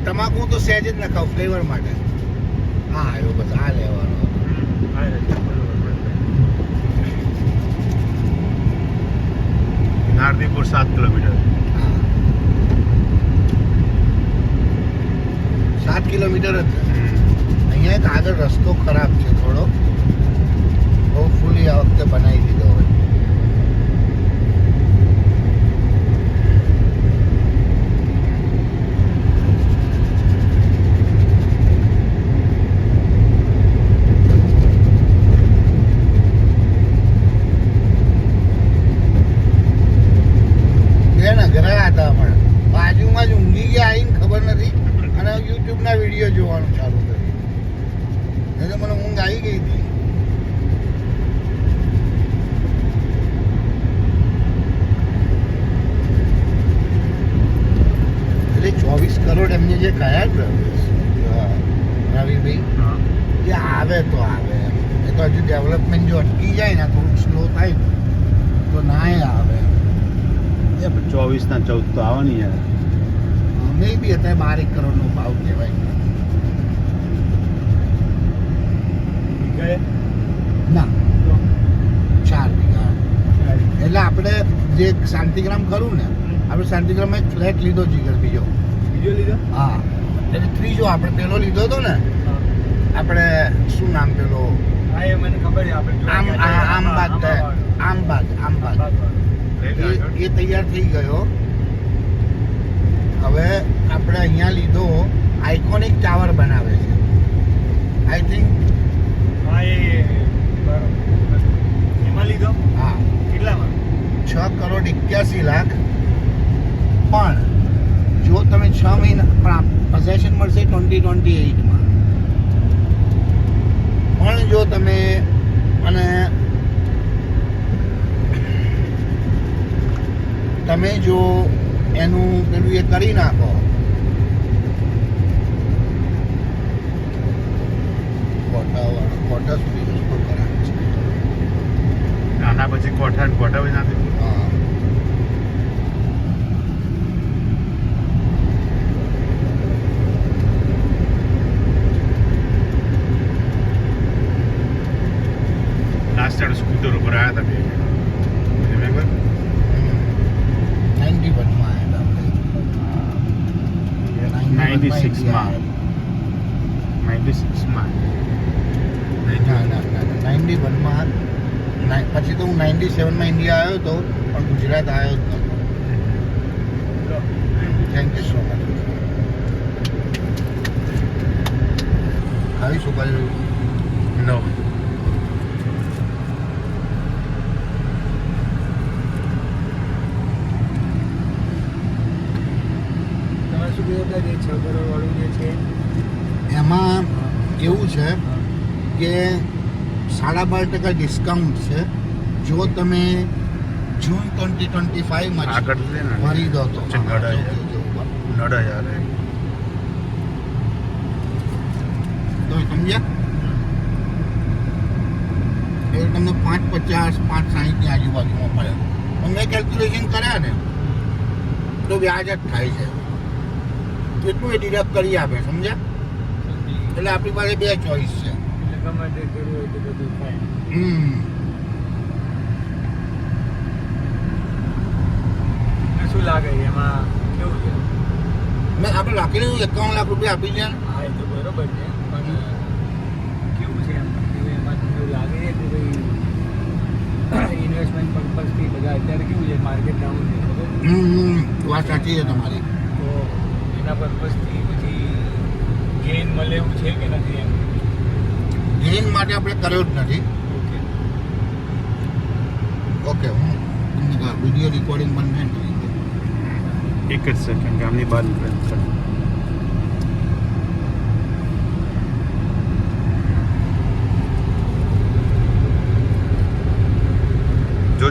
તમાકુ તો સહેજ જ નખાવ ફ્લેવર માટે. હા આવ્યો બસ આ લેવાનો. નારદીપુર 7 કિલોમીટર. 7 કિલોમીટર જ છે. અહીંયા એક આગળ રસ્તો ખરાબ છે થોડો. હોપફુલી આ વખતે બનાવી દીધો હોય. ગયા હતા પણ બાજુમાં જ ઊંઘી ગયા આવીને ખબર નથી અને યુટ્યુબના વિડીયો જોવાનું ચાલુ કર્યું. એટલે મને ઊંઘ આવી ગઈ હતી. એટલે 24 કરોડ એમને જે કહ્યા જ રવિભાઈ કે આવે તો આવે એમ. એ તો હજુ ડેવલપમેન્ટ જો અટકી જાય ને થોડુંક સ્લો થાય તો ના આવે. 24 ના 14 તો આવે ને યાર. મે બી અત્યારે 12 કરોડનો ભાવ કહેવાય. ના 4 વીઘા. એટલે આપણે જે શાંતિગ્રામ ખરું ને આપણે શાંતિગ્રામમાં એક ફ્લેટ લીધો જીગર બીજો લીધો. હા એટલે ત્રીજો આપણે પેલો લીધો હતો ને આપણે શું નામ પેલો મને ખબર છે આમબાગ એ તૈયાર થઈ ગયો. હવે આપણે અહીંયા લીધો આઇકોનિક ટાવર બનાવે છે આઈ થિંક. એમાં લીધો હા કેટલામાં 6 કરોડ 81 લાખ. પણ જો તમે 6 મહિના પોઝેશન મળશે 2028માં. પણ જો તમે અને તમે જો એનું પેલું એ કરી નાખો કોટા સુધી રસ્તો કરાવે છે. આના પછી કોઠા પછી નાખી. હા લાસ્ટ ટાઈમ સ્કૂટર ઉપર આવ્યા હતા રિમેમ્બર 91 માં આવ્યા 96 માં 96 માં ના 91 માં. પછી તો હું 97 માં ઇન્ડિયા આવ્યો હતો પણ ગુજરાત આવ્યો જ નહોતો. Thank you so much. આવીશું બાજુ નો તમારે શું કીધું જે 6 કરોડ વાળું જે છે એમાં એવું છે કે 12.5% ડિસ્કાઉન્ટ છે જો તમે જૂન 2025 આગળ માં છે ને ભરી દો તો. નડા યાર તો સમજ્યા એ તમને 550 560 ની આજુબાજુમાં મળે. તમને કેલ્ક્યુલેશન કર્યા ને તો વ્યાજ જ થાય છે એટલું એ ડિડક્ટ કરી આપે. સમજ્યા? એટલે આપણી પાસે 2 ચોઈસ છે. એટલે ગમે તે કર્યું હોય તો બધું થાય. શું લાગે એમાં કેવું છે? મેં આપણે રાખેલું 51 લાખ રૂપિયા આપી છે ને. હા એ તો બરોબર છે પણ કેવું છે એમ એમાં એવું લાગે છે કે ભાઈ ઇન્વેસ્ટમેન્ટ પર્પઝથી બધા અત્યારે કેવું છે માર્કેટ ડાઉન છે ખબર છે? વાત સાચી છે તમારી. તો એના પર્પઝથી પછી ગેઇન મળે એવું છે કે નથી એમ? ગેઇન માટે આપણે કર્યો જ નથી. ઓકે ઓકે હું વિડીયો રેકોર્ડિંગ બંધ નહીં કરી. એક જ સેકન્ડ ગામની બહાર નીકળે. જો